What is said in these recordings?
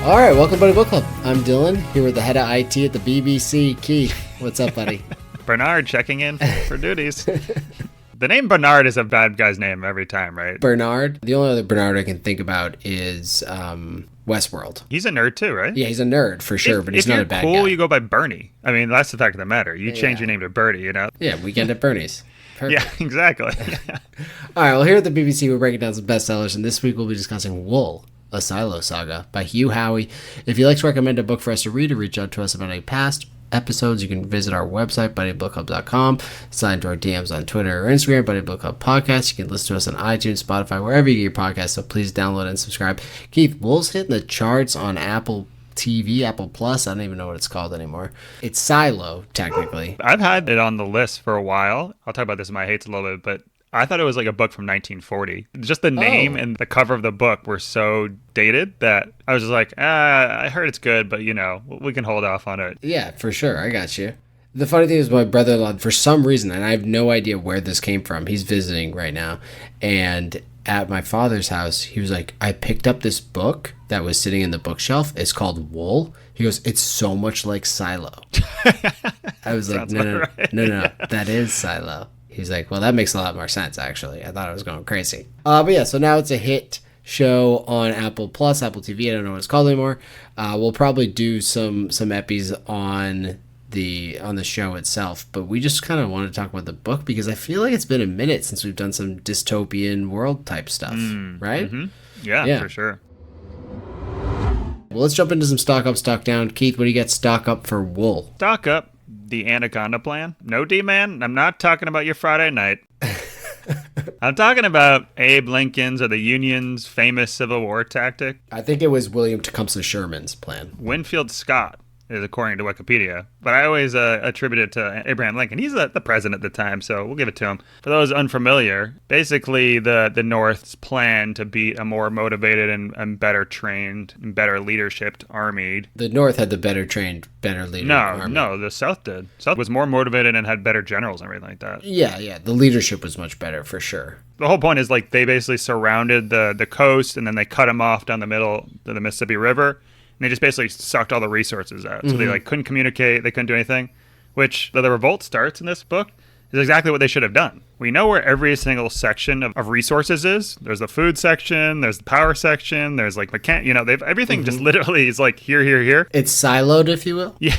All right, welcome, Buddy Book Club. I'm Dylan, here with the head of IT at the BBC, Keith. What's up, buddy? Bernard checking in for duties. The name Bernard is a bad guy's name every time, right? Bernard. The only other Bernard I can think about is Westworld. He's a nerd too, right? Yeah, he's a nerd for sure, but he's not a bad guy. If you're cool, you go by Bernie. I mean, that's the fact of the matter. You change your name to Bertie, you know? Yeah, Weekend at Bernie's. Perfect. Yeah, exactly. All right, well, here at the BBC, we're breaking down some bestsellers, and this week we'll be discussing Wool, a Silo Saga by Hugh, Howey. If you'd like to recommend a book for us to read or reach out to us about any past episodes, you can visit our website, buddybookclub.com, sign to our DMs on Twitter or Instagram, Buddy Book Club Podcast. You can listen to us on iTunes, Spotify, wherever you get your podcasts, so please download and subscribe. Keith, Wool's hitting the charts on Apple TV, Apple Plus. I don't even know what it's called anymore. It's Silo, technically. I've had it on the list for a while. I'll talk about this in my hates a little bit, but I thought it was like a book from 1940. Just the name and the cover of the book were so dated that I was just like, I heard it's good, but, you know, we can hold off on it. Yeah, for sure. I got you. The funny thing is my brother-in-law, for some reason, and I have no idea where this came from, he's visiting right now, and at my father's house, he was like, I picked up this book that was sitting in the bookshelf. It's called Wool. He goes, it's so much like Silo. I was like, no, that is Silo. He's like, well, that makes a lot more sense, actually. I thought I was going crazy. But yeah, so now it's a hit show on Apple Plus, Apple TV. I don't know what it's called anymore. We'll probably do some epis on the show itself, but we just kind of want to talk about the book because I feel like it's been a minute since we've done some dystopian world type stuff, right? Mm-hmm. Yeah, for sure. Well, let's jump into some stock up, stock down. Keith, what do you got stock up for Wool? Stock up. The Anaconda Plan. No, D-Man, I'm not talking about your Friday night. I'm talking about Abe Lincoln's or the Union's famous Civil War tactic. I think it was William Tecumseh Sherman's plan. Winfield Scott is according to Wikipedia, but I always attribute it to Abraham Lincoln. He's the president at the time, so we'll give it to him. For those unfamiliar, basically the North's plan to beat a more motivated and better trained and better leadershiped army. The North had the better trained, better leader army. No, the South did. South was more motivated and had better generals and everything like that. Yeah, the leadership was much better for sure. The whole point is like they basically surrounded the coast and then they cut them off down the middle of the Mississippi River. And they just basically sucked all the resources out. So they like couldn't communicate. They couldn't do anything, which the revolt starts in this book is exactly what they should have done. We know where every single section of resources is. There's the food section. There's the power section. There's like they've everything just literally is like here. It's siloed, if you will. Yeah.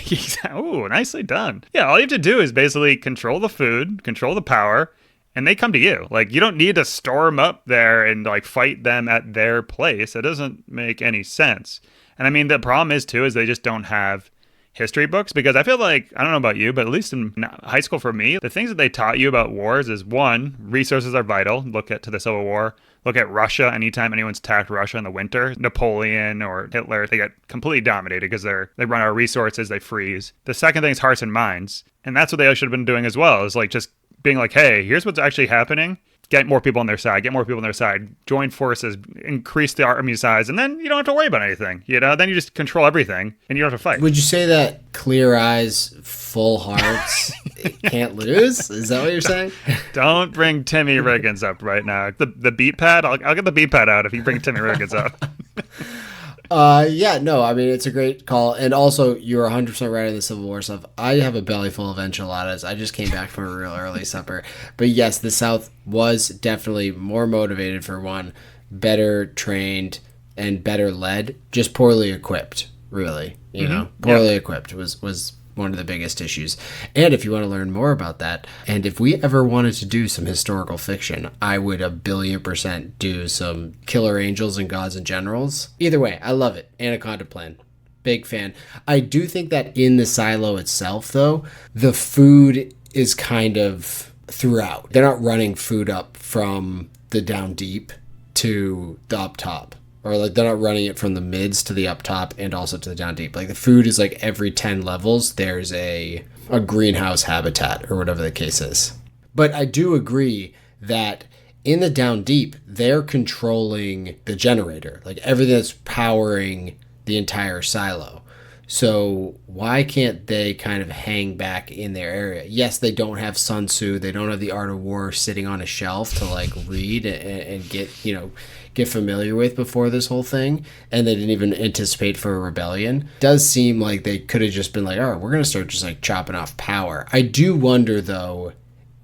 Oh, nicely done. Yeah. All you have to do is basically control the food, control the power, and they come to you. Like, you don't need to storm up there and like fight them at their place. It doesn't make any sense. And I mean, the problem is they just don't have history books because I feel like, I don't know about you, but at least in high school for me, the things that they taught you about wars is one, resources are vital. Look to the Civil War. Look at Russia. Anytime anyone's attacked Russia in the winter, Napoleon or Hitler, they get completely dominated because they run out of resources, they freeze. The second thing is hearts and minds. And that's what they should have been doing as well, is like just being like, hey, here's what's actually happening. Get more people on their side, join forces, increase the army size, and then you don't have to worry about anything. You know, then you just control everything and you don't have to fight. Would you say that clear eyes, full hearts can't lose? Is that what you're saying? Don't bring Timmy Riggins up right now. The beat pad, I'll get the beat pad out if you bring Timmy Riggins up. Yeah, no, I mean, it's a great call. And also, you're 100% right on the Civil War stuff. I have a belly full of enchiladas. I just came back from a real early supper. But yes, the South was definitely more motivated for one, better trained and better led, just poorly equipped, really. You know, poorly equipped was one of the biggest issues. And if you want to learn more about that, and if we ever wanted to do some historical fiction, I would 1,000,000,000% do some Killer Angels and Gods and Generals. Either way, I love it. Anaconda Plan. Big fan. I do think that in the silo itself, though, the food is kind of throughout. They're not running food up from the down deep to the up top. Or like they're not running it from the mids to the up top and also to the down deep. Like the food is like every 10 levels, there's a greenhouse habitat or whatever the case is. But I do agree that in the down deep, they're controlling the generator, like everything that's powering the entire silo. So why can't they kind of hang back in their area? Yes, they don't have Sun Tzu, they don't have the Art of War sitting on a shelf to like read and get get familiar with before this whole thing, and they didn't even anticipate for a rebellion. Does seem like they could have just been like, all right, we're gonna start just like chopping off power. I do wonder though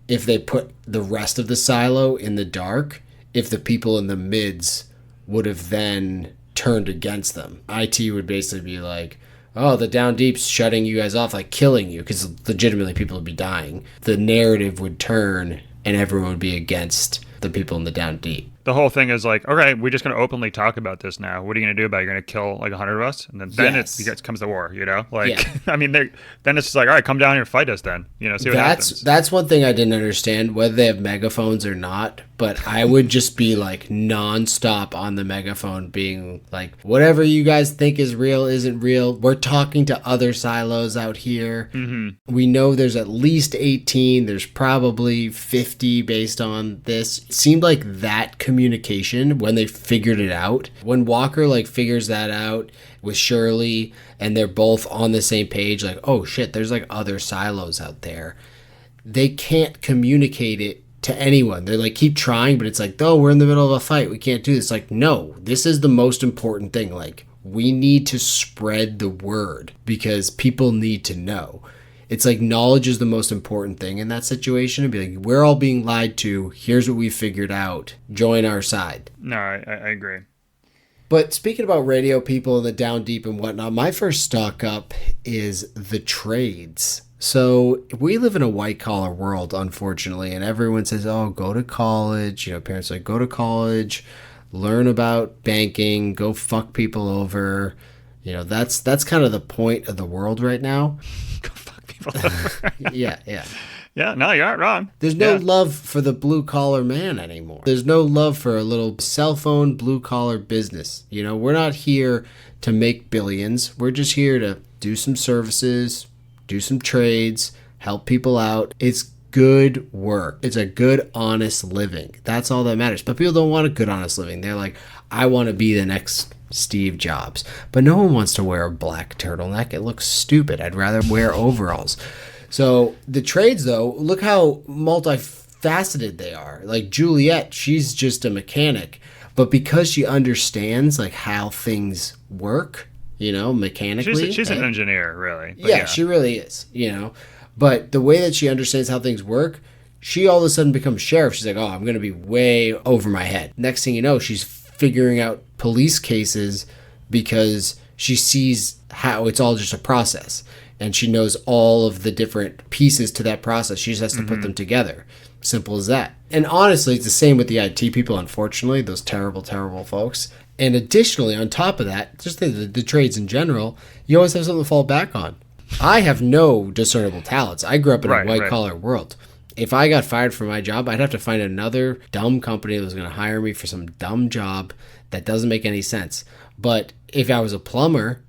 if they put the rest of the silo in the dark, if the people in the mids would have then turned against them. IT would basically be like, oh, the down deep's shutting you guys off, like killing you, because legitimately people would be dying. The narrative would turn and everyone would be against the people in the down deep. The whole thing is like, okay, we're just going to openly talk about this now. What are you going to do about it? You're going to kill like 100 of us? And then it comes the war, you know? Like, yeah. I mean, then it's just like, all right, come down here and fight us then. You know, see what happens. That's one thing I didn't understand, whether they have megaphones or not. But I would just be like nonstop on the megaphone being like, whatever you guys think is real isn't real. We're talking to other silos out here. Mm-hmm. We know there's at least 18. There's probably 50 based on this. It seemed like that communication when they figured it out. When Walker like figures that out with Shirley and they're both on the same page, like, oh shit, there's like other silos out there. They can't communicate it to anyone. They're like, keep trying, but it's like, oh, we're in the middle of a fight. We can't do this. Like, no, this is the most important thing. Like, we need to spread the word because people need to know. It's like knowledge is the most important thing in that situation. And be like, we're all being lied to. Here's what we figured out. Join our side. No, I agree. But speaking about radio people and the down deep and whatnot, my first stock up is the trades. So we live in a white collar world, unfortunately, and everyone says, oh, go to college. You know, parents are like, go to college, learn about banking, go fuck people over. You know, that's kind of the point of the world right now. Go fuck people over. Yeah. Yeah, no, you aren't wrong. There's no love for the blue collar man anymore. There's no love for a little cell phone blue collar business. You know, we're not here to make billions. We're just here to do some services, do some trades, help people out. It's good work. It's a good, honest living. That's all that matters. But people don't want a good, honest living. They're like, I want to be the next Steve Jobs. But no one wants to wear a black turtleneck. It looks stupid. I'd rather wear overalls. So the trades, though, look how multifaceted they are. Like Juliet, she's just a mechanic. But because she understands like how things work, you know, mechanically. She's an engineer, really. Yeah, she really is, you know. But the way that she understands how things work, she all of a sudden becomes sheriff. She's like, oh, I'm going to be way over my head. Next thing you know, she's figuring out police cases because she sees how it's all just a process. And she knows all of the different pieces to that process. She just has to put them together. Simple as that. And honestly, it's the same with the IT people, unfortunately, those terrible, terrible folks. And additionally, on top of that, just the trades in general, you always have something to fall back on. I have no discernible talents. I grew up in a white-collar world. If I got fired from my job, I'd have to find another dumb company that was going to hire me for some dumb job that doesn't make any sense. But if I was a plumber,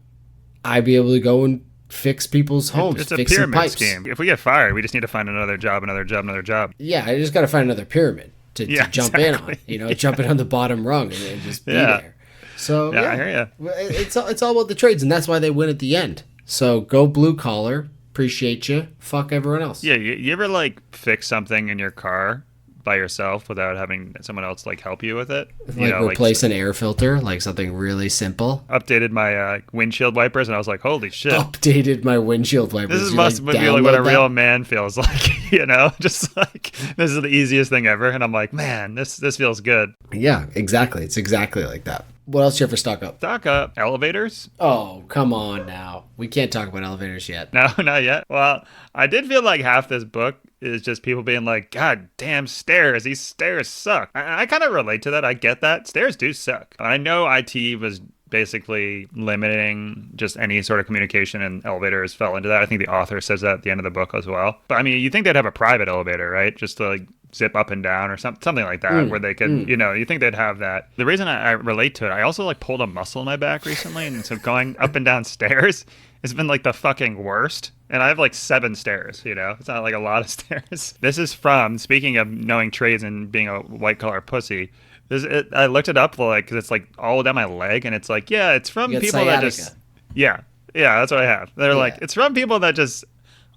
I'd be able to go and fix people's homes, it's a fix pyramid some pipes. Scheme. If we get fired, we just need to find another job. Yeah, I just got to find another pyramid to jump in on. You know, jump in on the bottom rung and just be there. So I hear you. It's all about the trades, and that's why they win at the end. So go blue collar. Appreciate you. Fuck everyone else. Yeah, you ever like fix something in your car by yourself without having someone else like help you with it? Like replace an air filter, like something really simple. Updated my windshield wipers, and I was like, "Holy shit!" Updated my windshield wipers. This must be like what a real man feels like, you know? Just like this is the easiest thing ever, and I'm like, man, this feels good. Yeah, exactly. It's exactly like that. What else do you have for stock up? Stock up. Elevators? Oh, come on now. We can't talk about elevators yet. No, not yet. Well, I did feel like half this book is just people being like, God damn stairs. These stairs suck. I kind of relate to that. I get that. Stairs do suck. I know IT was basically limiting just any sort of communication, and elevators fell into that. I think the author says that at the end of the book as well. But I mean, you think they'd have a private elevator, right? Just to like zip up and down or something like that, where they could, you know, you think they'd have that. The reason I relate to it, I also like pulled a muscle in my back recently, and so going up and down stairs has been like the fucking worst. And I have like 7 stairs, you know? It's not like a lot of stairs. This is from, speaking of knowing trades and being a white collar pussy, I looked it up like, because it's like all down my leg, and it's like, yeah, it's from people sciatica. that just, yeah. Yeah, that's what I have. They're like, Yeah. it's from people that just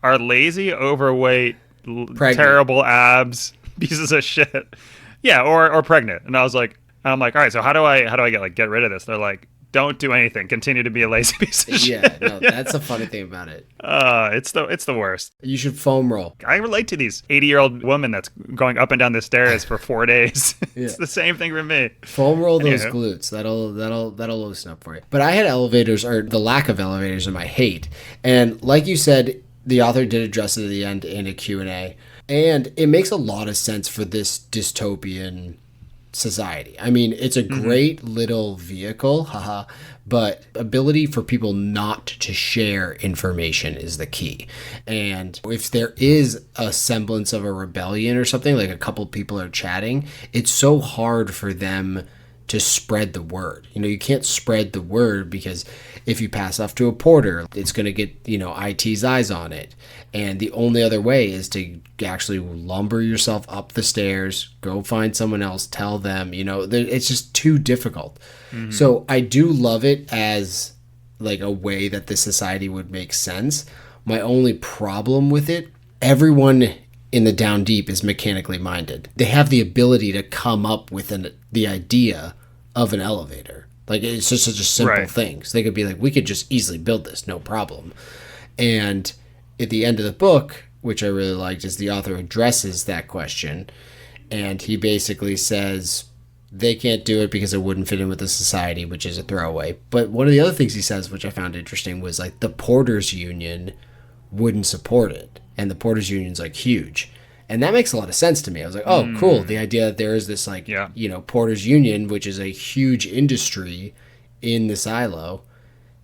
are lazy, overweight, Pregnant. terrible abs, pieces of shit. Yeah, or pregnant. And I'm like, all right, so how do I get rid of this? They're like, don't do anything. Continue to be a lazy piece of Yeah, shit. no, that's the funny thing about it. It's the worst. You should foam roll. I relate to these 80-year-old woman that's going up and down the stairs for 4 days. Yeah. It's the same thing for me. Foam roll those Anywho. glutes. That'll loosen up for you. But I had elevators, or the lack of elevators, in my hate. And like you said, the author did address it at the end in a Q&A. And it makes a lot of sense for this dystopian society. I mean, it's a great little vehicle, haha, but ability for people not to share information is the key. And if there is a semblance of a rebellion or something, like a couple people are chatting, it's so hard for them to spread the word. You know, you can't spread the word because if you pass off to a porter, it's going to get, IT's eyes on it. And the only other way is to actually lumber yourself up the stairs, go find someone else, tell them, it's just too difficult. So I do love it as like a way that the society would make sense. My only problem with it, everyone in the down deep is mechanically minded. They have the ability to come up with the idea of an elevator. Like, it's just such a simple thing. So they could be like, we could just easily build this, no problem. And at the end of the book, which I really liked, is the author addresses that question. And he basically says they can't do it because it wouldn't fit in with the society, which is a throwaway. But one of the other things he says, which I found interesting, was like the Porters Union wouldn't support it. And the Porters Union's like huge. And that makes a lot of sense to me. I was like, oh, cool. The idea that there is this like, Porters Union, which is a huge industry in the silo.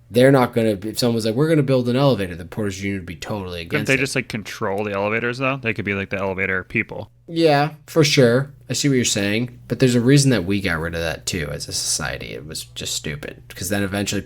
They're not going to, if someone was like, we're going to build an elevator, the Porters Union would be totally Couldn't against they it. just like control the elevators though? They could be like the elevator people. Yeah, for sure. I see what you're saying. But there's a reason that we got rid of that too as a society. It was just stupid. Because then eventually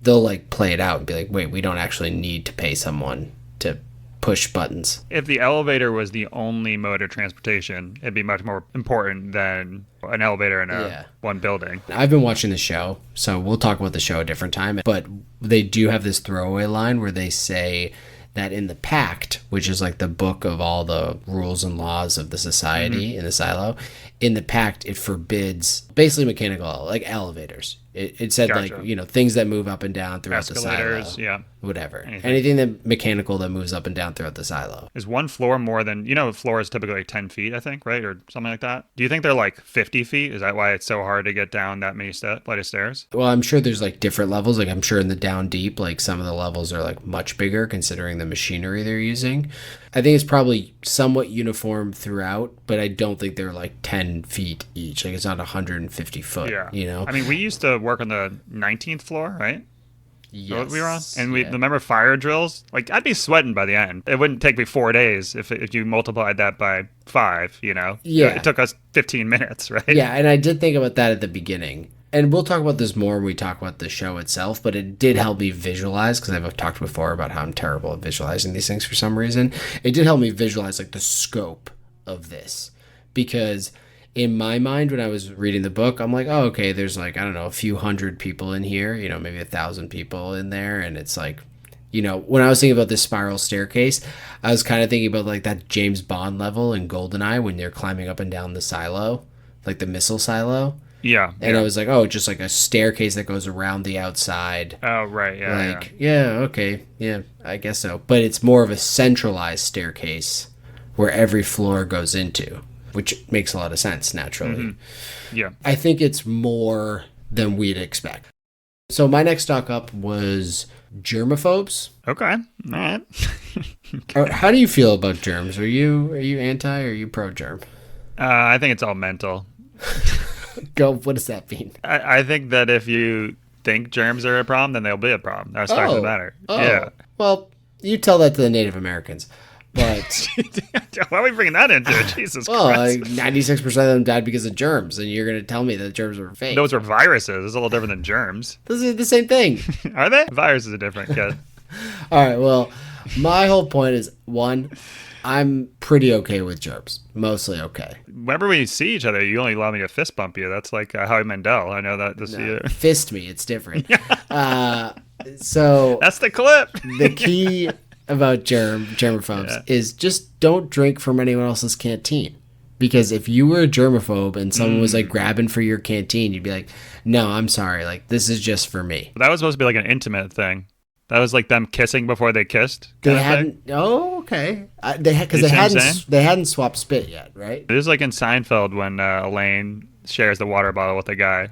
they'll like play it out and be like, wait, we don't actually need to pay someone to push buttons. If the elevator was the only mode of transportation, it'd be much more important than an elevator in one building. I've been watching the show, so we'll talk about the show a different time. But they do have this throwaway line where they say that in the Pact, which is like the book of all the rules and laws of the society in the silo, in the Pact, it forbids basically mechanical, like elevators. It said Gotcha. like, things that move up and down throughout Escalators, the silo. yeah. Whatever. Anything. Anything that mechanical that moves up and down throughout the silo. Is one floor more than, a floor is typically like 10 feet, I think, right? Or something like that. Do you think they're like 50 feet? Is that why it's so hard to get down that many flight of stairs? Well, I'm sure there's like different levels. Like I'm sure in the down deep, like some of the levels are like much bigger considering the machinery they're using. I think it's probably somewhat uniform throughout, but I don't think they're like 10 feet each. Like it's not 150 foot, I mean, we used to work on the 19th floor, right? Yes. We were on, and we remember fire drills. Like I'd be sweating by the end. It wouldn't take me 4 days if you multiplied that by 5. Yeah. It took us 15 minutes, right? Yeah, and I did think about that at the beginning. And we'll talk about this more when we talk about the show itself, but it did help me visualize, because I've talked before about how I'm terrible at visualizing these things for some reason. It did help me visualize like the scope of this, because in my mind, when I was reading the book, I'm like, oh, okay, there's like, I don't know, a few hundred people in here, maybe 1,000 people in there. And it's like, when I was thinking about this spiral staircase, I was kind of thinking about like that James Bond level in GoldenEye when they're climbing up and down the silo, like the missile silo. Yeah. And I was like, oh, just like a staircase that goes around the outside. Oh, right. Yeah. Okay. Yeah, I guess so. But it's more of a centralized staircase where every floor goes into, which makes a lot of sense naturally. Mm-hmm. Yeah. I think it's more than we'd expect. So my next stock up was germaphobes. Okay. All right. How do you feel about germs? Are you anti or are you pro germ? I think it's all mental. Go. What does that mean? I think that if you think germs are a problem, then they'll be a problem. That's the fact of the matter. Oh. Yeah. Well, you tell that to the Native Americans. But why are we bringing that into it? Jesus Christ. 96% of them died because of germs, and you're going to tell me that germs are fake. Those were viruses. It's a little different than germs. Those are the same thing. Are they? Viruses are different, kid. All right, well, my whole point is, one, I'm pretty okay with germs. Mostly okay. Whenever we see each other, you only allow me to fist bump you. That's like Howie Mandel. I know that this year. Fist me, it's different. So That's the clip. the key about germaphobes is just don't drink from anyone else's canteen. Because if you were a germaphobe and someone was like grabbing for your canteen, you'd be like, no, I'm sorry. Like, this is just for me. That was supposed to be like an intimate thing. That was like them kissing before they kissed. They hadn't. Oh, okay. Because they hadn't swapped spit yet, right? It is like in Seinfeld when Elaine shares the water bottle with the guy.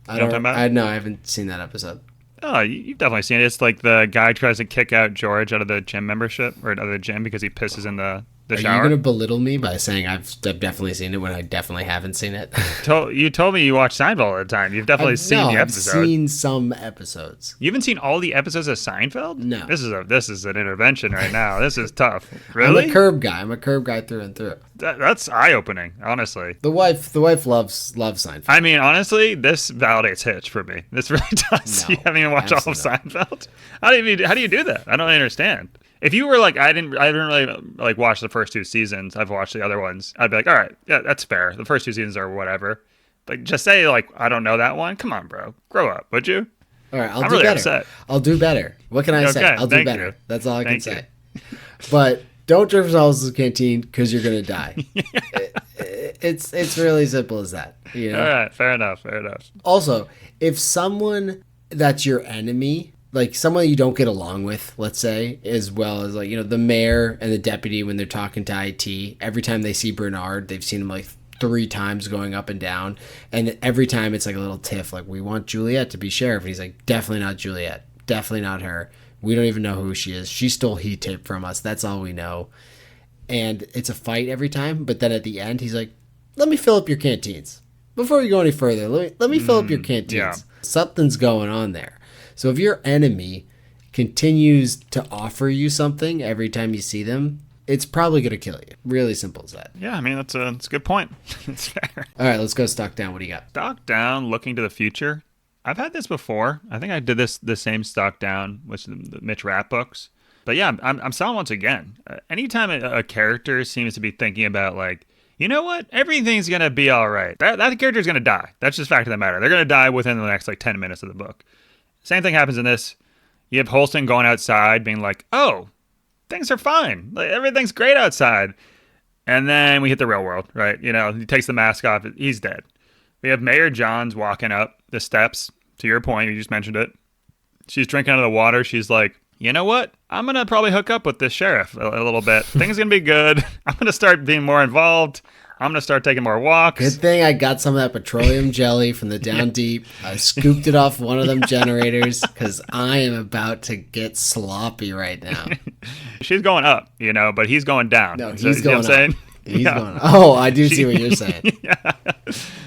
I haven't seen that episode. Oh, you've definitely seen it. It's like the guy tries to kick out George out of the gym membership or out of the gym because he pisses in the shower. Are you going to belittle me by saying I've definitely seen it when I definitely haven't seen it? You told me you watch Seinfeld all the time. You've definitely seen the episode. I've seen some episodes. You haven't seen all the episodes of Seinfeld? No. This is an intervention right now. This is tough. Really? I'm a curb guy through and through. That's eye-opening, honestly. The wife loves Seinfeld. I mean, honestly, this validates Hitch for me. This really does. No, you haven't even watched all of Seinfeld? How do you do that? I don't understand. If you were like, I didn't really like watch the first 2 seasons. I've watched the other ones. I'd be like, all right, yeah, that's fair. The first 2 seasons are whatever. But just say like, I don't know that one. Come on, bro, grow up, would you? All right, I'm do really better. Upset. I'll do better. What can I say? I'll do better. That's all I can say. But don't drink from else's canteen because you're gonna die. It's really simple as that. You know? All right, fair enough. Also, if someone that's your enemy, like someone you don't get along with, let's say, as well as like, you know, the mayor and the deputy when they're talking to IT, every time they see Bernard, they've seen him like 3 times going up and down, and every time it's like a little tiff, like, we want Juliet to be sheriff, and he's like, definitely not Juliet, definitely not her, we don't even know who she is, she stole heat tape from us, that's all we know. And it's a fight every time, but then at the end he's like, let me fill up your canteens before we go any further, let me fill up your canteens. Yeah. Something's going on there. So if your enemy continues to offer you something every time you see them, it's probably going to kill you. Really simple as that. Yeah, I mean, that's a good point. It's fair. All right, let's go stock down. What do you got? Stock down, looking to the future. I've had this before. I think I did the same stock down with the Mitch Rapp books. But yeah, I'm selling once again. Anytime a character seems to be thinking about like, you know what? Everything's going to be all right. That character's going to die. That's just fact of the matter. They're going to die within the next like 10 minutes of the book. Same thing happens in this. You have Holston going outside being like, oh, things are fine. Like, everything's great outside. And then we hit the real world, right? You know, he takes the mask off. He's dead. We have Mayor Johns walking up the steps. To your point, you just mentioned it. She's drinking out of the water. She's like, you know what? I'm going to probably hook up with this sheriff a little bit. Things are going to be good. I'm going to start being more involved. I'm going to start taking more walks. Good thing I got some of that petroleum jelly from the down deep. I scooped it off one of them generators because I am about to get sloppy right now. She's going up, you know, but he's going down. No, he's going up. Saying? He's going up. Oh, I do see what you're saying. Yeah.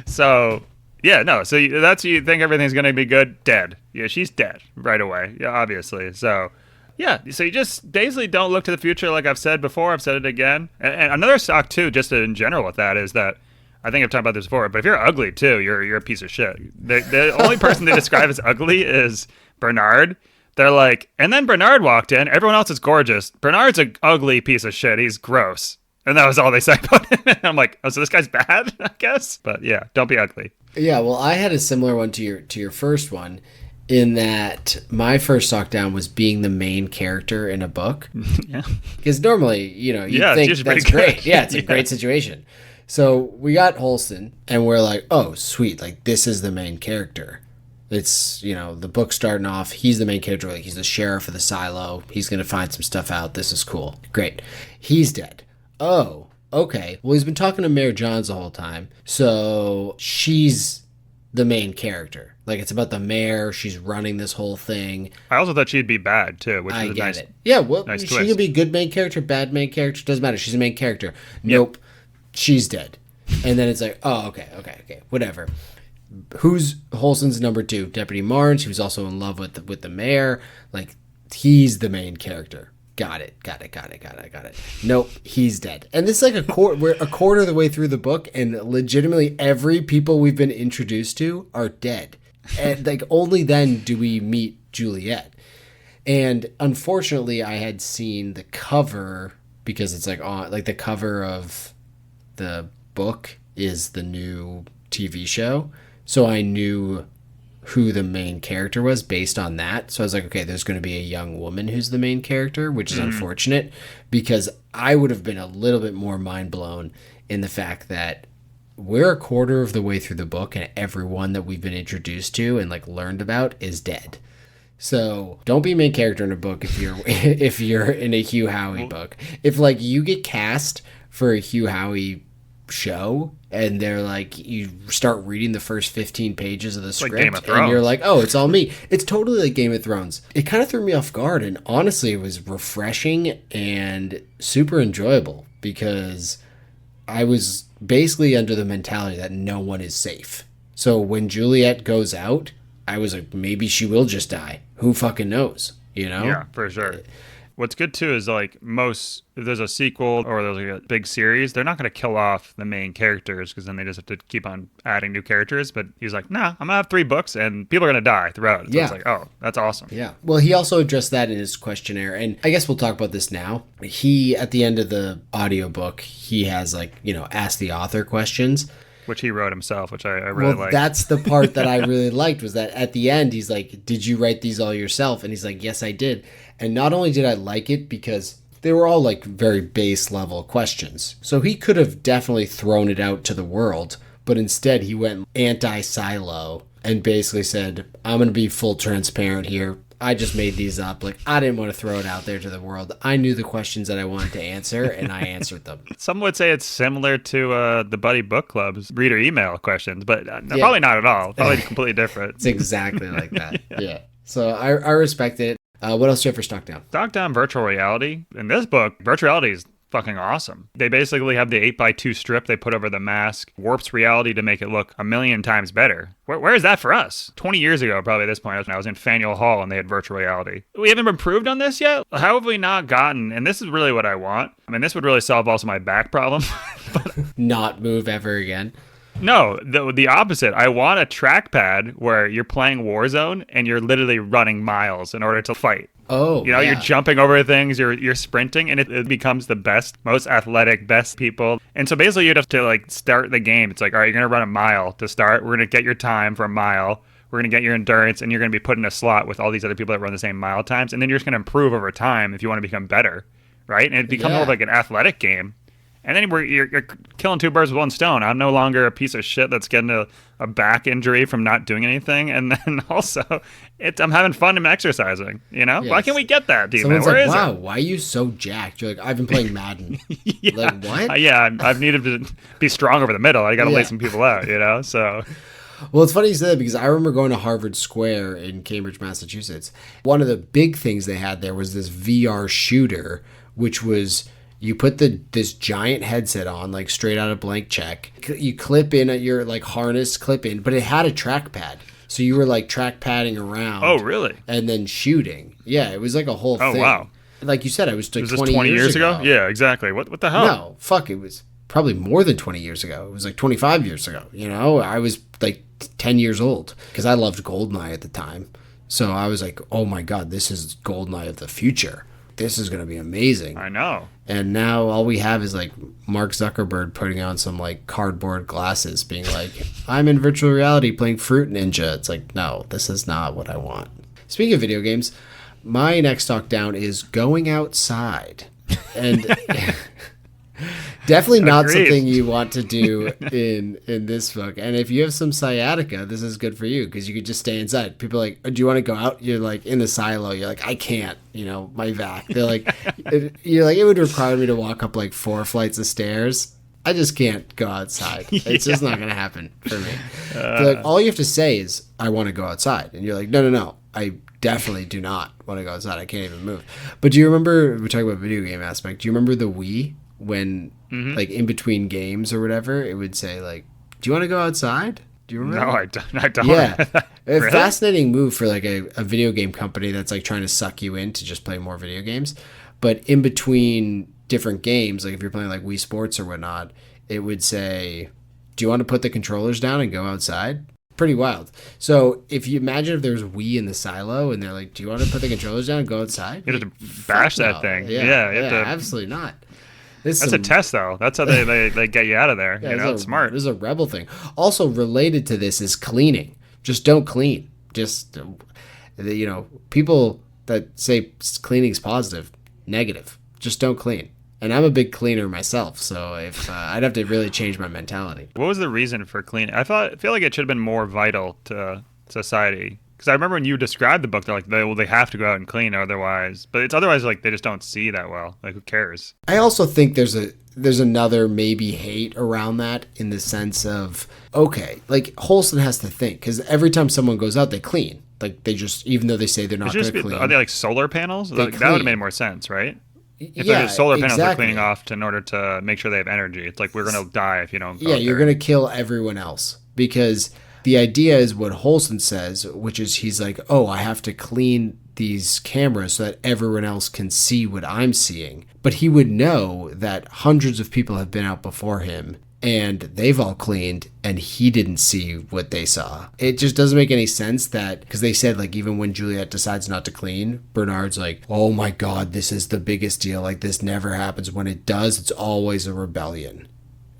So, yeah, no. So that's, you think everything's going to be good? Dead. Yeah, she's dead right away. Yeah, obviously. So, yeah, so you just basically don't look to the future, like I've said before. I've said it again. And another stock, too, just in general with that, is that I think I've talked about this before, but if you're ugly, too, you're a piece of shit. The only person they describe as ugly is Bernard. They're like, and then Bernard walked in. Everyone else is gorgeous. Bernard's an ugly piece of shit. He's gross. And that was all they said about him. And I'm like, oh, so this guy's bad, I guess? But yeah, don't be ugly. Yeah, well, I had a similar one to your first one, in that my first stock down was being the main character in a book. Yeah. Because normally, you know, you think that's great. Yeah, it's a great situation. So we got Holston, and we're like, oh, sweet. Like, this is the main character. It's, you know, the book's starting off. He's the main character. Like, he's the sheriff of the silo. He's going to find some stuff out. This is cool. Great. He's dead. Oh, okay. Well, he's been talking to Mayor Johns the whole time. So she's the main character. Like, it's about the mayor. She's running this whole thing. I also thought she'd be bad, too, which is nice. It. Yeah, well, nice she twist. can be good main character, bad main character. Doesn't matter. She's a main character. Nope. Yep. She's dead. And then it's like, oh, okay, whatever. Who's Holston's number 2? Deputy Marnes, who's also in love with the mayor. Like, he's the main character. Got it. Nope, he's dead. And this is like we're a quarter of the way through the book, and legitimately every people we've been introduced to are dead. And like only then do we meet Juliet. And unfortunately, I had seen the cover, because it's like on like the cover of the book is the new TV show. So I knew who the main character was based on that. So I was like, okay, there's going to be a young woman who's the main character, which is unfortunate because I would have been a little bit more mind blown in the fact that we're a quarter of the way through the book and everyone that we've been introduced to and like learned about is dead. So don't be main character in a book if you're if you're in a Hugh Howey book. If like you get cast for a Hugh Howey show and they're like you start reading the first 15 pages of the script and you're like, oh, it's all me. It's totally like Game of Thrones. It kind of threw me off guard, and honestly it was refreshing and super enjoyable because I was basically under the mentality that no one is safe. So when Juliet goes out, I was like, maybe she will just die. Who fucking knows? You know? Yeah, for sure. What's good too is like if there's a sequel or there's like a big series, they're not going to kill off the main characters because then they just have to keep on adding new characters. But he's like, nah, I'm going to have 3 books and people are going to die throughout. So it's like, oh, that's awesome. Yeah. Well, he also addressed that in his questionnaire. And I guess we'll talk about this now. He, at the end of the audiobook, he has like, ask the author questions. Which he wrote himself, which I really like. That's the part that I really liked, was that at the end, he's like, did you write these all yourself? And he's like, yes, I did. And not only did I like it because they were all like very base level questions. So he could have definitely thrown it out to the world, but instead he went anti-silo and basically said, I'm going to be full transparent here. I just made these up. Like, I didn't want to throw it out there to the world. I knew the questions that I wanted to answer, and I answered them. Some would say it's similar to the Buddy Book Club's reader email questions, but probably not at all. Probably completely different. It's exactly like that. Yeah. So I respect it. What else do you have for Stock Down? Stock Down virtual reality. In this book, virtual reality is fucking awesome. They basically have the 8x2 strip they put over the mask, warps reality to make it look a million times better. Where is that for us? 20 years ago, probably at this point, I was in Faneuil Hall and they had virtual reality. We haven't improved on this yet? How have we not gotten, and this is really what I want. I mean, this would really solve also my back problem. Not move ever again. No, the opposite. I want a trackpad where you're playing Warzone and you're literally running miles in order to fight. Oh, You're jumping over things, you're sprinting, and it becomes the best, most athletic, best people. And so basically you'd have to like start the game. It's like, all right, you're going to run a mile to start. We're going to get your time for a mile. We're going to get your endurance, and you're going to be put in a slot with all these other people that run the same mile times. And then you're just going to improve over time if you want to become better, right? And it becomes more like an athletic game. And then you're killing 2 birds with 1 stone. I'm no longer a piece of shit that's getting a back injury from not doing anything. And then also, I'm having fun and exercising. Yes. Why can't we get that, dude? Someone's like, wow, why are you so jacked? You're like, I've been playing Madden. Yeah. Like, what? I've needed to be strong over the middle. I got to lay some people out, so... Well, it's funny you said that because I remember going to Harvard Square in Cambridge, Massachusetts. One of the big things they had there was this VR shooter, which was... You put this giant headset on, like straight out of Blank Check. You clip in at your like harness, clip in, but it had a trackpad. So you were like track padding around. Oh, really? And then shooting. Yeah, it was like a whole thing. Oh, wow. Like you said, it was like was 20 years ago. Yeah, exactly. What the hell? No, fuck. It was probably more than 20 years ago. It was like 25 years ago. I was like 10 years old because I loved Goldeneye at the time. So I was like, oh my God, this is Goldeneye of the future. This is going to be amazing. I know. And now all we have is like Mark Zuckerberg putting on some like cardboard glasses being like, I'm in virtual reality playing Fruit Ninja. It's like, no, this is not what I want. Speaking of video games, my next talk down is going outside. And definitely not something you want to do in this book. And if you have some sciatica, this is good for you because you could just stay inside. People are like, oh, do you want to go out? You're like in the silo. You're like, I can't, my back. They're like, you're like, it would require me to walk up like 4 flights of stairs. I just can't go outside. It's just not going to happen for me. They're like, all you have to say is, I want to go outside. And you're like, no. I definitely do not want to go outside. I can't even move. But do you remember, we're talking about video game aspect. Do you remember the Wii? When like in between games or whatever, it would say like, do you want to go outside? Do you remember? No, I don't. Yeah. Really? A fascinating move for like a video game company that's like trying to suck you in to just play more video games. But in between different games, like if you're playing like Wii Sports or whatnot, it would say, do you want to put the controllers down and go outside? Pretty wild. So if you imagine if there's Wii in the silo and they're like, do you want to put the controllers down and go outside? You have to bash that thing. Yeah, absolutely not. That's a test, though. That's how they get you out of there. Yeah, it's smart. This is a rebel thing. Also related to this is cleaning. Just don't clean. Just, people that say cleaning's positive, negative. Just don't clean. And I'm a big cleaner myself, so if I'd have to really change my mentality. What was the reason for cleaning? I feel like it should have been more vital to society. Because I remember when you described the book, they're like, they have to go out and clean otherwise. But it's otherwise like they just don't see that well. Like, who cares? I also think there's another maybe hate around that in the sense of, okay, like Holston has to think, because every time someone goes out, they clean. Like they just, even though they say they're not going to clean. Are they like solar panels? Like, that would have made more sense, right? If yeah, they're just solar panels exactly. they're cleaning off in order to make sure they have energy. It's like, we're going to die if you don't go. Yeah, you're going to kill everyone else. Because the idea is what Holston says, which is he's like, oh, I have to clean these cameras so that everyone else can see what I'm seeing. But he would know that hundreds of people have been out before him and they've all cleaned and he didn't see what they saw. It just doesn't make any sense that, because they said like even when Juliet decides not to clean, Bernard's like, oh my God, this is the biggest deal. Like this never happens. When it does, it's always a rebellion.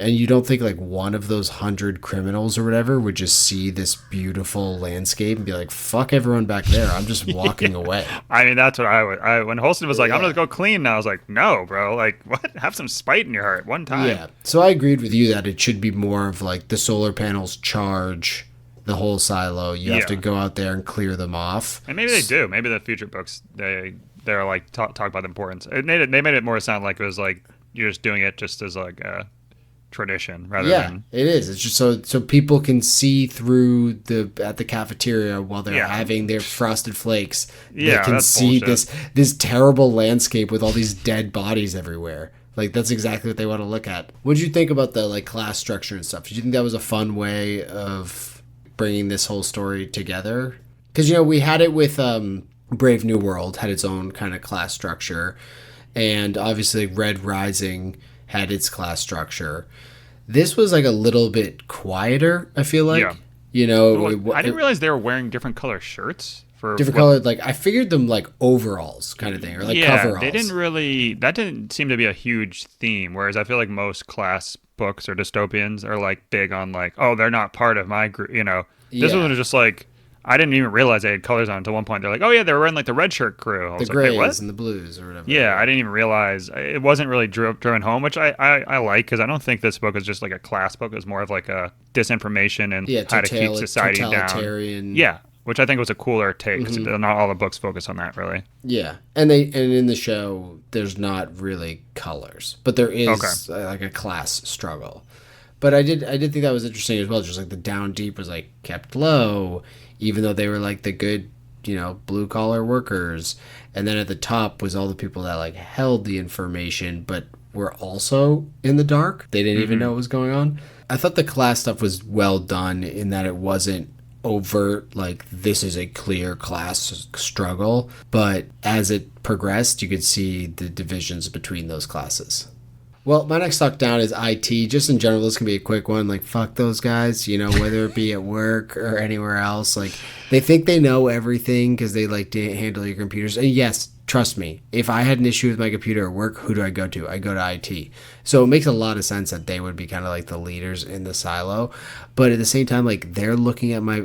And you don't think like one of those 100 criminals or whatever would just see this beautiful landscape and be like, fuck everyone back there. I'm just walking away. I mean, that's what I would. When Holston was like, I'm going to go clean now, I was like, no, bro. Like, what? Have some spite in your heart one time. Yeah. So I agreed with you that it should be more of like the solar panels charge the whole silo. You have to go out there and clear them off. And maybe they do. Maybe the future books, they're like, talk about the importance. They made it more sound like it was like, you're just doing it just as like a tradition rather than it is. It's just so people can see through at the cafeteria while they're having their frosted flakes. They can see bullshit. this terrible landscape with all these dead bodies everywhere. Like that's exactly what they want to look at. What did you think about the like class structure and stuff? Did you think that was a fun way of bringing this whole story together? Because we had it with Brave New World had its own kind of class structure, and obviously Red Rising had its class structure. This was like a little bit quieter, I feel like. Well, I didn't realize they were wearing different color shirts for different colored. Like I figured them like overalls kind of thing, or like coveralls. They didn't really. That didn't seem to be a huge theme. Whereas I feel like most class books or dystopians are like big on like, oh, they're not part of my group. This one was just like, I didn't even realize they had colors on until one point. They're like, oh yeah, they were wearing like the red shirt crew. I was the like, grays wait, what? And the blues or whatever. Yeah, I didn't even realize. It wasn't really driven home, which I like, because I don't think this book is just like a class book. It was more of like a disinformation and how to keep society down. Yeah, which I think was a cooler take, because not all the books focus on that really. Yeah, and in the show, there's not really colors, but there is like a class struggle. But I did think that was interesting as well. Just like the down deep was like kept low, even though they were like the good, blue collar workers. And then at the top was all the people that like held the information, but were also in the dark. They didn't even know what was going on. I thought the class stuff was well done in that it wasn't overt, like this is a clear class struggle. But as it progressed, you could see the divisions between those classes. Well, my next talk down is IT. Just in general, this can be a quick one. Like, fuck those guys, whether it be at work or anywhere else. Like, they think they know everything because they like to handle your computers. And yes, trust me, if I had an issue with my computer at work, who do I go to? I go to IT. So it makes a lot of sense that they would be kind of like the leaders in the silo. But at the same time, like, they're looking at my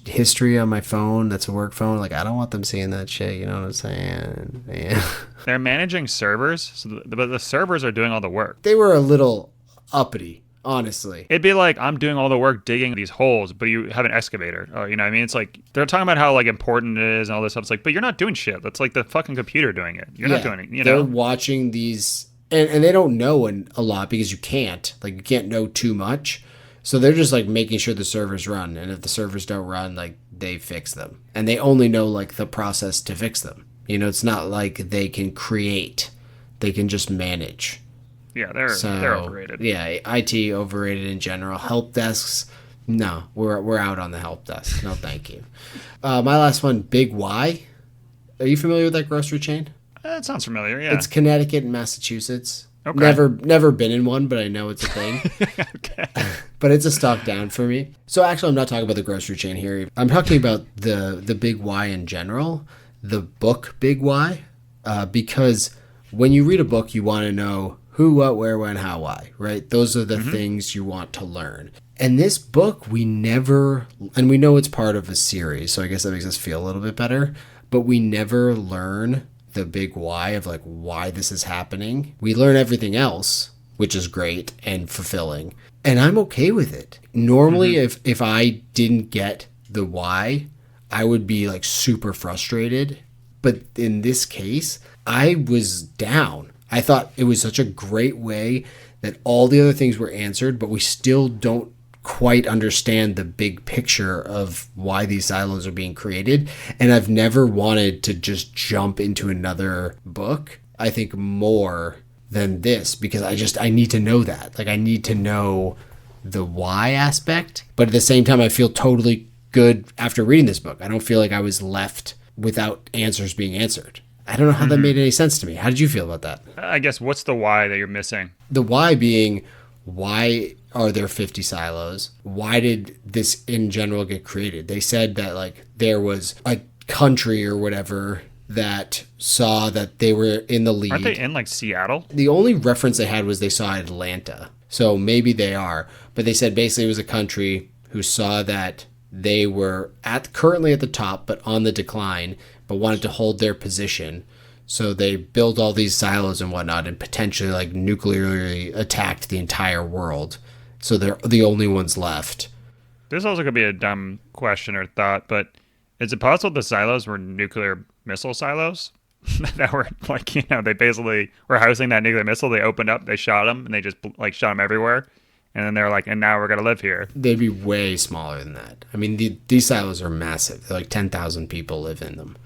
history on my phone. That's a work phone. Like, I don't want them seeing that shit. You know what I'm saying? Yeah. They're managing servers, but the servers are doing all the work. They were a little uppity, honestly. It'd be like, I'm doing all the work digging these holes, but you have an excavator. Oh, you know what I mean? It's like, they're talking about how like important it is and all this stuff. It's like, but you're not doing shit. That's like the fucking computer doing it. You're not doing it, They're watching these, and they don't know a lot because you can't know too much. So they're just like making sure the servers run. And if the servers don't run, like they fix them. And they only know like the process to fix them. It's not like they can create. They can just manage. Yeah, they're overrated. Yeah, IT overrated in general. Help desks, no, we're out on the help desk. No, thank you. My last one, Big Y. Are you familiar with that grocery chain? It sounds familiar. Yeah, it's Connecticut and Massachusetts. Okay. Never been in one, but I know it's a thing. Okay. But it's a stock down for me. So actually, I'm not talking about the grocery chain here. I'm talking about the Big Y in general. The book Big Y, because when you read a book, you want to know who, what, where, when, how, why, right? Those are the things you want to learn. And this book, we never, and we know it's part of a series, so I guess that makes us feel a little bit better, but we never learn the big why of like why this is happening. We learn everything else, which is great and fulfilling. And I'm okay with it. Normally, if I didn't get the why, I would be like super frustrated. But in this case, I was down. I thought it was such a great way that all the other things were answered, but we still don't quite understand the big picture of why these silos are being created. And I've never wanted to just jump into another book, I think, more than this, because I need to know that. Like, I need to know the why aspect. But at the same time, I feel totally good after reading this book. I don't feel like I was left without answers being answered. I don't know how that made any sense to me. How did you feel about that? I guess, what's the why that you're missing? The why being, why are there 50 silos? Why did this in general get created? They said that like there was a country or whatever that saw that they were in the lead. Aren't they in like Seattle? The only reference they had was they saw Atlanta. So maybe they are. But they said basically it was a country who saw that they were currently at the top but on the decline, but wanted to hold their position. So they built all these silos and whatnot and potentially like nuclearly attacked the entire world. So they're the only ones left. This also could be a dumb question or thought, but is it possible the silos were nuclear missile silos? That were like, you know, they basically were housing that nuclear missile. They opened up, they shot them, and they just like shot them everywhere. And then they're like, and now we're going to live here. They'd be way smaller than that. I mean, these silos are massive. They're like 10,000 people live in them.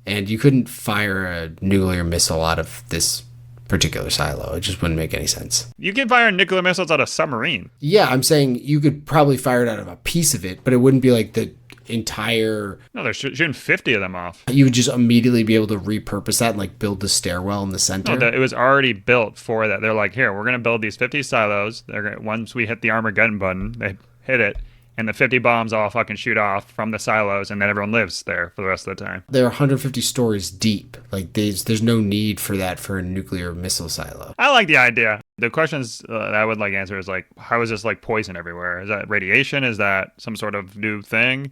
And you couldn't fire a nuclear missile out of this particular silo. It just wouldn't make any sense. You can fire nuclear missiles out of a submarine. Yeah, I'm saying you could probably fire it out of a piece of it, but it wouldn't be like the entire... No, they're shooting 50 of them off. You would just immediately be able to repurpose that and like build the stairwell in the center. No, it was already built for that. They're like, here, we're going to build these 50 silos. Once we hit the Armageddon button, they hit it, and the 50 bombs all fucking shoot off from the silos, and then everyone lives there for the rest of the time. They're 150 stories deep. Like, there's no need for that for a nuclear missile silo. I like the idea. The questions that I would like answer is like, how is this like poison everywhere? Is that radiation? Is that some sort of new thing?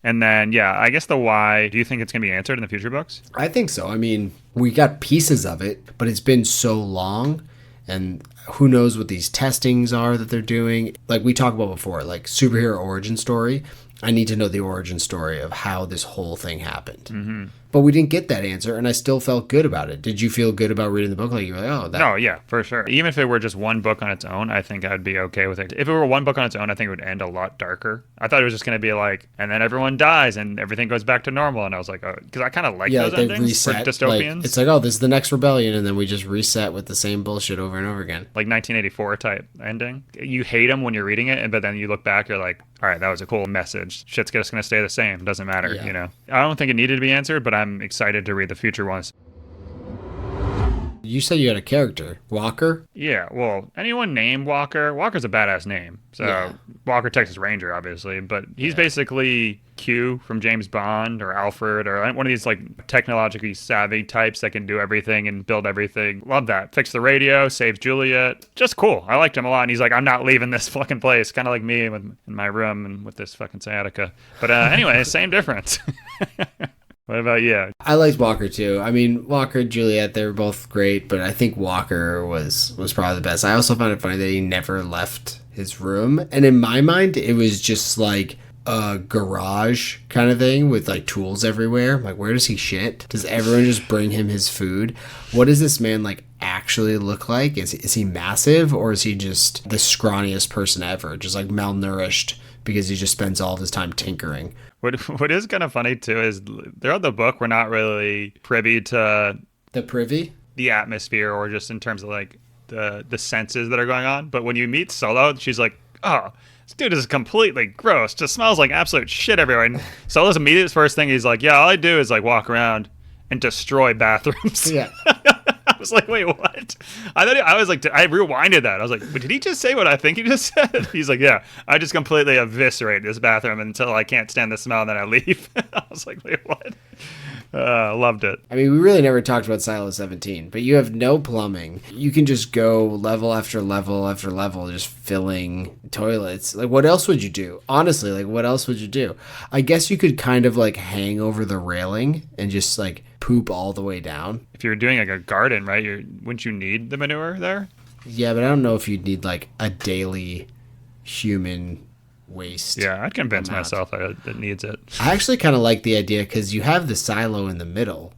And then, yeah, I guess the why, do you think it's going to be answered in the future books? I think so. I mean, we got pieces of it, but it's been so long, and who knows what these testings are that they're doing. Like we talked about before, like superhero origin story. I need to know the origin story of how this whole thing happened. Mm-hmm. But we didn't get that answer, and I still felt good about it. Did you feel good about reading the book? Like you were like, oh, that... No, yeah, for sure. Even if it were just one book on its own, I think I'd be okay with it. If it were one book on its own, I think it would end a lot darker. I thought it was just going to be like, and then everyone dies and everything goes back to normal. And I was like, oh, because I kind of like those they endings reset, for dystopians. Like, it's like, oh, this is the next rebellion, and then we just reset with the same bullshit over and over again. Like 1984 type ending. You hate them when you're reading it, but then you look back, you're like, all right, that was a cool message. Shit's just going to stay the same. It doesn't matter, you know. I don't think it needed to be answered, but I'm excited to read the future ones. You said you had a character, Walker? Yeah, well, anyone named Walker? Walker's a badass name. So Walker, Texas Ranger, obviously, but he's basically Q from James Bond or Alfred or one of these like technologically savvy types that can do everything and build everything. Love that. Fix the radio, saves Juliet. Just cool. I liked him a lot. And he's like, I'm not leaving this fucking place. Kind of like me in my room and with this fucking sciatica. But anyway, same difference. What about you? I liked Walker too. I mean, Walker and Juliet, they were both great, but I think Walker was probably the best. I also found it funny that he never left his room. And in my mind, it was just like a garage kind of thing with like tools everywhere. Like, where does he shit? Does everyone just bring him his food? What does this man like actually look like? Is he massive, or is he just the scrawniest person ever? Just like malnourished because he just spends all of his time tinkering. What is kind of funny too is throughout the book we're not really privy to the atmosphere or just in terms of like the senses that are going on. But when you meet Solo, she's like, oh, this dude is completely gross. Just smells like absolute shit everywhere. And Solo's immediate first thing, he's like, yeah, all I do is like walk around and destroy bathrooms. Yeah. I was like, wait, what? I was like, I rewinded that. I was like, but did he just say what I think he just said? He's like, yeah, I just completely eviscerate this bathroom until I can't stand the smell and then I leave. I was like, wait, what? Loved it. I mean, we really never talked about Silo 17, but you have no plumbing. You can just go level after level after level, just filling toilets. Like, what else would you do? Honestly, like, what else would you do? I guess you could kind of, like, hang over the railing and just, like, poop all the way down. If you're doing, like, a garden, right, wouldn't you need the manure there? Yeah, but I don't know if you'd need, like, a daily human waste. Yeah, I'd convince myself that it needs it. I actually kind of like the idea because you have the silo in the middle.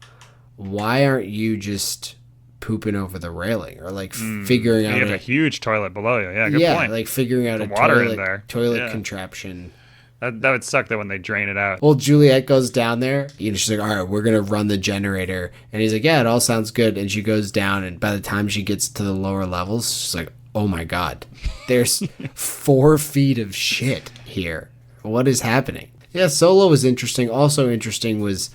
Why aren't you just pooping over the railing or like figuring out? You have a huge toilet below you. Yeah, good point. Like figuring out the a water in there. toilet contraption. That would suck though when they drain it out. Well, Juliet goes down there. You know, she's like, "All right, we're gonna run the generator," and he's like, "Yeah, it all sounds good." And she goes down, and by the time she gets to the lower levels, she's like, "Oh my god, there's 4 feet of shit here. What is happening?" Yeah, Solo was interesting. Also interesting was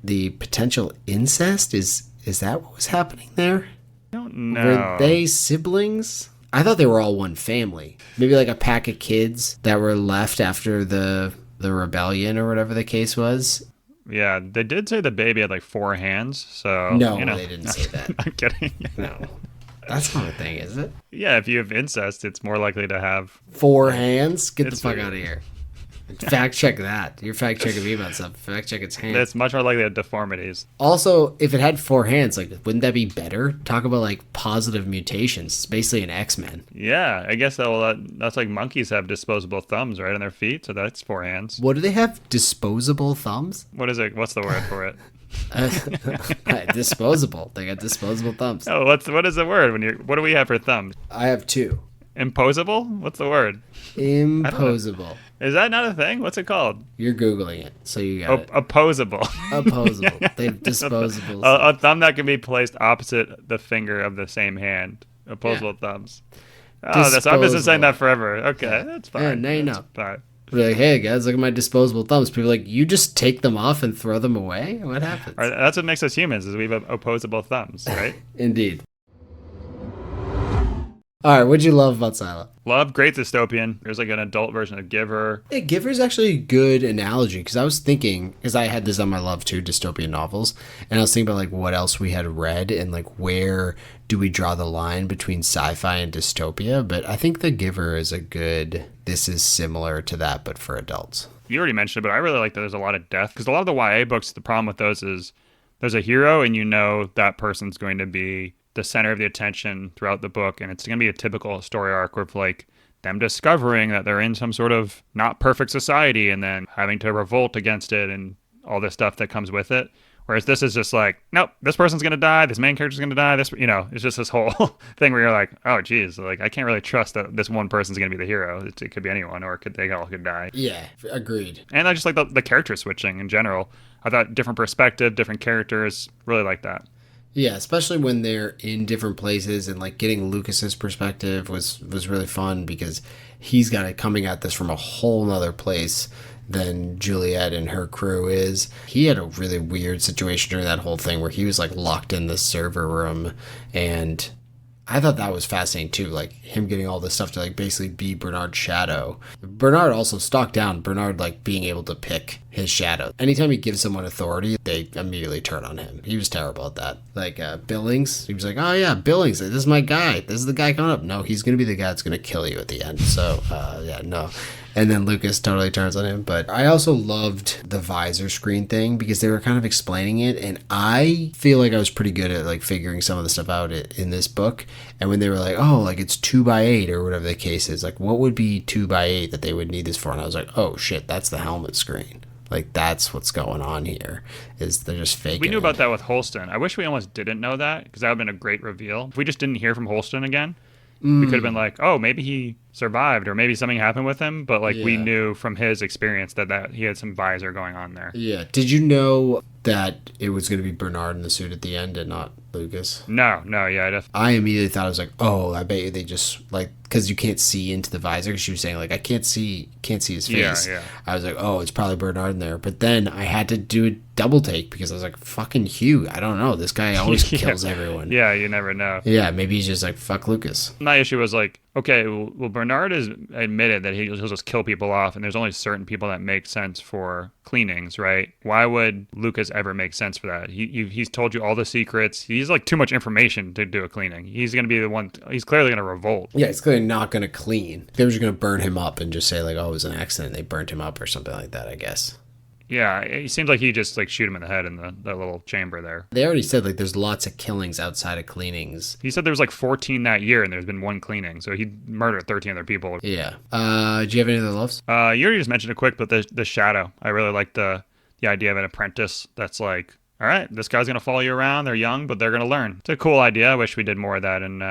the potential incest. Is that what was happening there? I don't know. Were they siblings? I thought they were all one family. Maybe like a pack of kids that were left after the rebellion or whatever the case was. Yeah, they did say the baby had like 4 hands. So no, they didn't say that. I'm kidding. No. That's not a thing, is it? Yeah, if you have incest, it's more likely to have 4 hands. Get the fuck out of here. Fact check that. You're fact checking me about stuff. Fact check its hands. It's much more likely to have deformities. Also, if it had 4 hands, like, wouldn't that be better? Talk about like positive mutations. It's basically an X-Men. Yeah, I guess that's like monkeys have disposable thumbs, right, on their feet. So that's 4 hands. What do they have? Disposable thumbs? What is it? What's the word for it? Disposable. They got disposable thumbs. Oh, what is the word what do we have for thumbs? I have 2. Imposable? What's the word? Imposable. Is that not a thing? What's it called? You're Googling it, so you got it. Opposable. Opposable. They have disposable. A thumb that can be placed opposite the finger of the same hand. Opposable thumbs. Oh, I've been saying that forever. Okay, that's fine. Yeah, now you know. Fine. We're like, hey guys, look at my disposable thumbs. People are like, you just take them off and throw them away? What happens? That's what makes us humans, is we have opposable thumbs, right? Indeed. All right, what'd you love about Silo? Love, great dystopian. There's like an adult version of Giver. Yeah, Giver's actually a good analogy because I was thinking, because I had this on my Love too, dystopian novels, and I was thinking about like what else we had read and like where do we draw the line between sci-fi and dystopia. But I think The Giver is this is similar to that, but for adults. You already mentioned it, but I really like that there's a lot of death because a lot of the YA books, the problem with those is there's a hero and you know that person's going to be the center of the attention throughout the book, and it's going to be a typical story arc with like them discovering that they're in some sort of not perfect society and then having to revolt against it and all this stuff that comes with it. Whereas this is just like, nope, this person's going to die, this main character's going to die, it's just this whole thing where you're like, oh geez, like I can't really trust that this one person's going to be the hero. It could be anyone, or they all could die. Yeah, agreed. And I just like the character switching in general. I thought different perspective, different characters, really like that. Yeah, especially when they're in different places, and like getting Lucas's perspective was really fun because he's got it coming at this from a whole nother place than Juliet and her crew is. He had a really weird situation during that whole thing where he was like locked in the server room, and I thought that was fascinating too, like him getting all this stuff to like basically be Bernard's shadow. Bernard also stalked down Bernard, like being able to pick his shadow. Anytime he gives someone authority, they immediately turn on him. He was terrible at that. Like Billings, he was like, oh yeah, Billings, this is my guy. This is the guy coming up. No, he's going to be the guy that's going to kill you at the end. So yeah, no. And then Lucas totally turns on him. But I also loved the visor screen thing because they were kind of explaining it. And I feel like I was pretty good at like figuring some of the stuff out in this book. And when they were like, oh, like it's 2x8 or whatever the case is, like what would be 2x8 that they would need this for? And I was like, oh shit, that's the helmet screen. Like that's what's going on here, is they're just faking. We knew about that with Holston. I wish we almost didn't know that because that would have been a great reveal. If we just didn't hear from Holston again, we could have been like, oh, maybe he survived or maybe something happened with him. But like we knew from his experience that he had some visor going on there. Yeah. Did you know that it was going to be Bernard in the suit at the end and not Lucas? No, no, yeah, I immediately thought, I was like, oh, I bet you they just like, because you can't see into the visor. She was saying like, I can't see his face. yeah. I was like, oh, it's probably Bernard in there. But then I had to do a double take because I was like, fucking Hugh. I don't know. This guy always Yeah. kills everyone. Yeah, you never know. Yeah, maybe he's just like, fuck Lucas. My issue was like, okay, well, Bernard has admitted that he'll just kill people off, and there's only certain people that make sense for cleanings, right? Why would Lucas ever make sense for that? He's told you all the secrets. He's like too much information to do a cleaning. He's gonna be the one. He's clearly gonna revolt. Yeah, it's clearly not going to clean. They were just going to burn him up and just say like, oh, it was an accident. They burnt him up or something like that, I guess. Yeah, it seems like he just like shoot him in the head in the little chamber there. They already said like there's lots of killings outside of cleanings. He said there was like 14 that year, and there's been one cleaning, so he murdered 13 other people. Yeah. Do you have any other loves? You already just mentioned it quick, but the shadow. I really like the idea of an apprentice that's like, all right, this guy's gonna follow you around. They're young, but they're gonna learn. It's a cool idea. I wish we did more of that in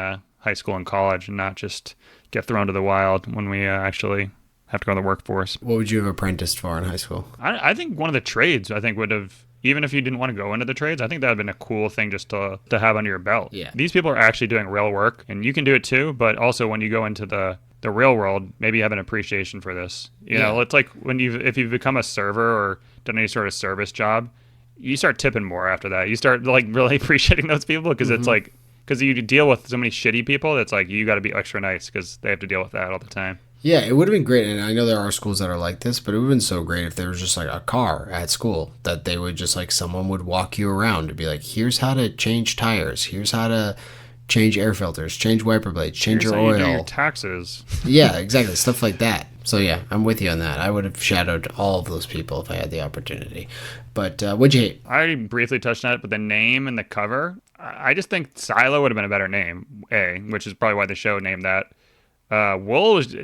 high school and college, and not just get thrown to the wild when we actually have to go in the workforce. What would you have apprenticed for in high school? I think one of the trades, I think would have, even if you didn't want to go into the trades, I think that would have been a cool thing just to have under your belt. Yeah. These people are actually doing real work, and you can do it too, but also when you go into the real world, maybe you have an appreciation for this. You know, it's like if you've become a server or done any sort of service job, you start tipping more after that. You start like really appreciating those people because it's like, because you deal with so many shitty people that's like you got to be extra nice because they have to deal with that all the time. Yeah, it would have been great, and I know there are schools that are like this, but it would have been so great if there was just like a car at school that they would just like, someone would walk you around to be like, here's how to change tires, here's how to change air filters, change wiper blades, change Here's your how oil. you do your taxes. Yeah, exactly, stuff like that. So yeah, I'm with you on that. I would have shadowed all of those people if I had the opportunity. But what'd you hate? I already briefly touched on it, but the name and the cover, I just think Silo would have been a better name, which is probably why the show named that. Wool was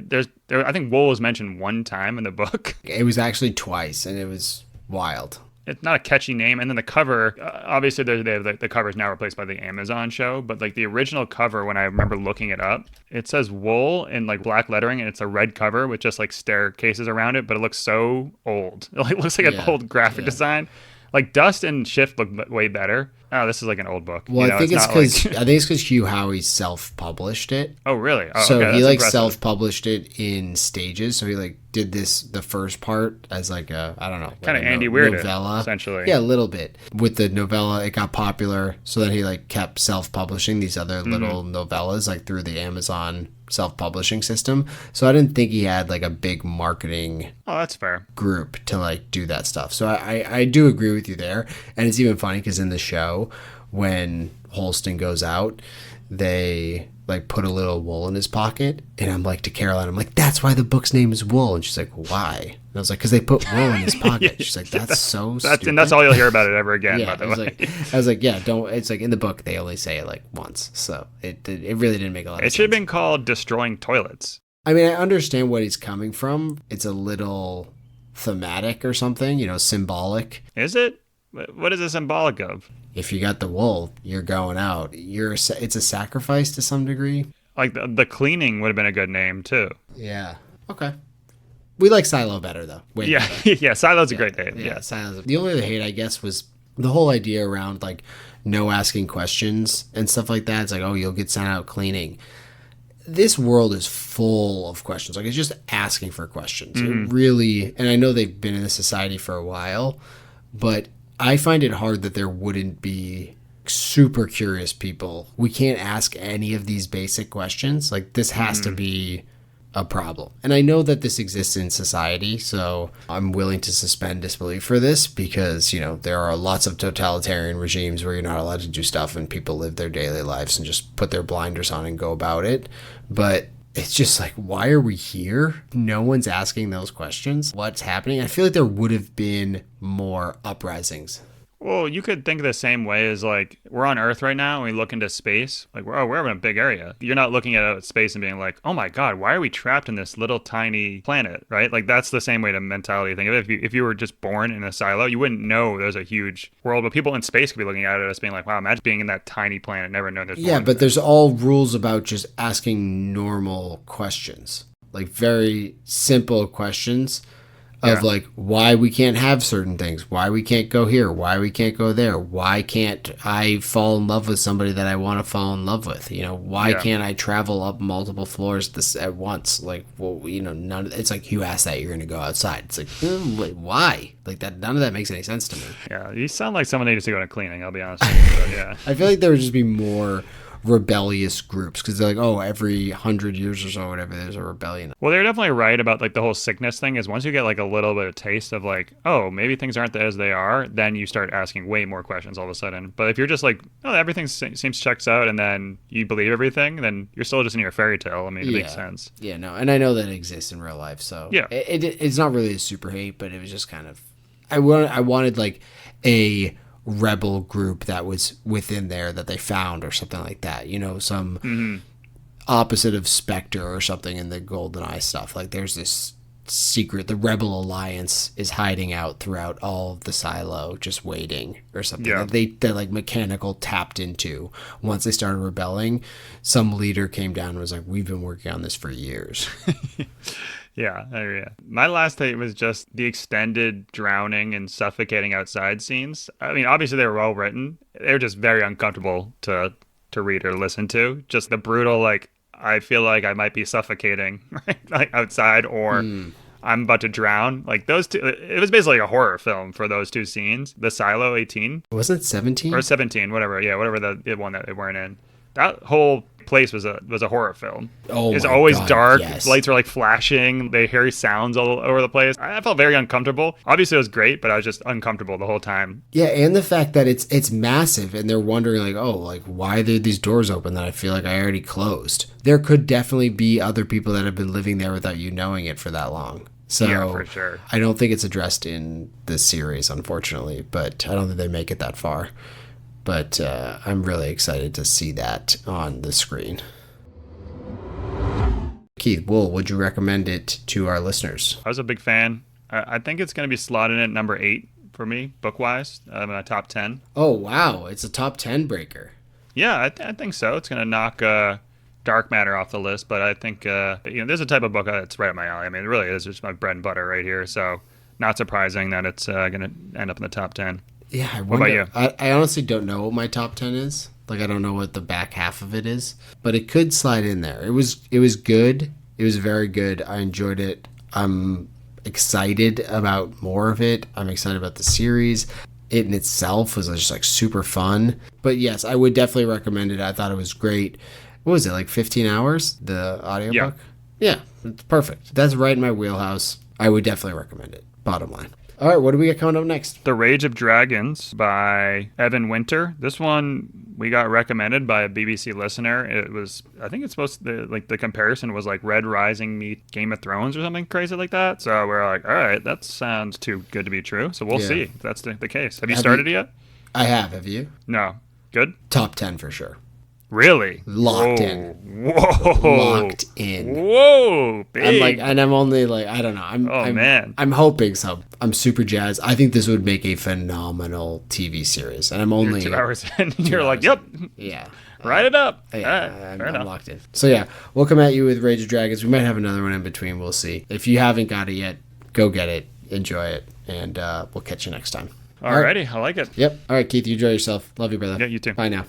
I think Wool was mentioned one time in the book. It was actually twice, and it was wild. It's not a catchy name, and then the cover. Obviously, the cover is now replaced by the Amazon show, but like the original cover, when I remember looking it up, it says Wool in like black lettering, and it's a red cover with just like staircases around it, but it looks so old. It like looks like an old graphic design. Like Dust and Shift look way better. Oh, this is like an old book. Well, I think it's because like... I think it's because Hugh Howey self-published it. Oh, really? Oh, so okay, he like impressive. self-published it in stages. So he like did the first part as like a, I don't know, kind of like Andy Weir novella, essentially. Yeah, a little bit. With the novella, it got popular. So then he like kept self-publishing these other little novellas like through the Amazon self-publishing system. So I didn't think he had like a big marketing that's fair group to like do that stuff. So I do agree with you there. And it's even funny because in the show, when Holston goes out, they like put a little wool in his pocket, and I'm like to Caroline, I'm like, that's why the book's name is Wool. And she's like, why? And I was like, because they put wool in his pocket. She's like, that's so stupid. And that's all you'll hear about it ever again. Yeah, by the way. I was like, yeah, don't. It's like in the book they only say it like once, so it really didn't make a lot of sense. It should have been called Destroying Toilets. I mean, I understand what he's coming from. It's a little thematic or something, you know, symbolic. Is it? What is it symbolic of? If you got the wool, you're going out. It's a sacrifice to some degree. Like the cleaning would have been a good name too. Yeah. Okay. We like Silo better though. Yeah. Yeah. Silo's a great name. Yeah. Silo's. The only other hate, I guess, was the whole idea around like no asking questions and stuff like that. It's like, oh, you'll get sent out cleaning. This world is full of questions. Like, it's just asking for questions. It really, and I know they've been in this society for a while, but I find it hard that there wouldn't be super curious people. We can't ask any of these basic questions. Like, this has to be a problem. And I know that this exists in society, so I'm willing to suspend disbelief for this because, you know, there are lots of totalitarian regimes where you're not allowed to do stuff and people live their daily lives and just put their blinders on and go about it. But it's just like, why are we here? No one's asking those questions. What's happening? I feel like there would have been more uprisings. Well, you could think the same way as like we're on Earth right now and we look into space. Like we're in a big area. You're not looking at space and being like, oh my God, why are we trapped in this little tiny planet? Right? Like that's the same way to mentality think of it. If you were just born in a silo, you wouldn't know there's a huge world. But people in space could be looking at it as being like, wow, imagine being in that tiny planet, never knowing there's Yeah, but there's all rules about just asking normal questions, like very simple questions of Yeah. like why we can't have certain things, why we can't go here, why we can't go there, why can't I fall in love with somebody that I want to fall in love with, why Yeah. can't I travel up multiple floors at once, like, well, it's like you asked that you're gonna go outside, it's like, wait, why, like that, none of that makes any sense to me. Yeah, you sound like someone needs to go to cleaning, I'll be honest with you. But yeah. I feel like there would just be more rebellious groups because they're like, oh, every 100 years or so, whatever, there's a rebellion. Well, they're definitely right about like the whole sickness thing is once you get like a little bit of taste of like, oh, maybe things aren't as they are, then you start asking way more questions all of a sudden. But if you're just like, oh, everything seems checks out and then you believe everything, then you're still just in your fairy tale. I mean, it makes sense. Yeah, no, and I know that it exists in real life, so yeah, it's not really a super hate, but it was just kind of, I wanted like a rebel group that was within there that they found or something like that, some opposite of Spectre or something in the GoldenEye stuff. Like there's this secret, the Rebel Alliance is hiding out throughout all of the silo, just waiting or something. Yeah. That like mechanical tapped into once they started rebelling. Some leader came down and was like, we've been working on this for years. Yeah, yeah. My last hate was just the extended drowning and suffocating outside scenes. I mean, obviously they were well written. They were just very uncomfortable to read or listen to. Just the brutal, like, I feel like I might be suffocating right, like outside, or I'm about to drown. Like those two, it was basically a horror film for those two scenes. The Silo 18 Wasn't it 17 or 17, whatever. Yeah, whatever the one that they weren't in. That whole place was a horror film. Oh, it's my always God, dark. yes. Lights are like flashing. They hear sounds all over the place. I felt very uncomfortable. Obviously, it was great, but I was just uncomfortable the whole time. Yeah, and the fact that it's massive, and they're wondering like, oh, like why are these doors open that I feel like I already closed? There could definitely be other people that have been living there without you knowing it for that long. So Yeah, for sure. I don't think it's addressed in this series, unfortunately, but I don't think they make it that far. But I'm really excited to see that on the screen. Keith, would you recommend it to our listeners? I was a big fan. I think it's going to be slotted in at number 8 for me, book-wise, in my top 10. Oh, wow. It's a top 10 breaker. Yeah, I think so. It's going to knock Dark Matter off the list, but I think there's a type of book that's right up my alley. I mean, it really is just my bread and butter right here, so not surprising that it's going to end up in the top 10. Yeah, I What wonder. about you? I honestly don't know what my top 10 is. Like, I don't know what the back half of it is, but it could slide in there. It was good. It was very good. I enjoyed it. I'm excited about more of it. I'm excited about the series. It in itself was just like super fun. But yes, I would definitely recommend it. I thought it was great. What was it, like 15 hours, the audiobook? Yeah, it's perfect. That's right in my wheelhouse. I would definitely recommend it. Bottom line. All right, what do we got coming up next? The Rage of Dragons by Evan Winter. This one we got recommended by a BBC listener. It was, I think it's supposed to, like the comparison was like Red Rising meet Game of Thrones or something crazy like that. So we're like, all right, that sounds too good to be true. So we'll see if that's the case. Have you started it yet? I have. Have you? No. Good? Top 10 for sure. Really? Locked Whoa. in. Whoa. Locked in. Whoa. Big. I'm only like, I don't know. Man. I'm hoping so. I'm super jazzed. I think this would make a phenomenal TV series. And I'm only You're 2 hours in. You're like, yep. Yeah. Write it up. Yeah, All right, I'm locked in. So yeah, we'll come at you with Rage of Dragons. We might have another one in between. We'll see. If you haven't got it yet, go get it. Enjoy it. And we'll catch you next time. Alrighty. I like it. Yep. All right, Keith, you enjoy yourself. Love you, brother. Yeah, you too. Bye now.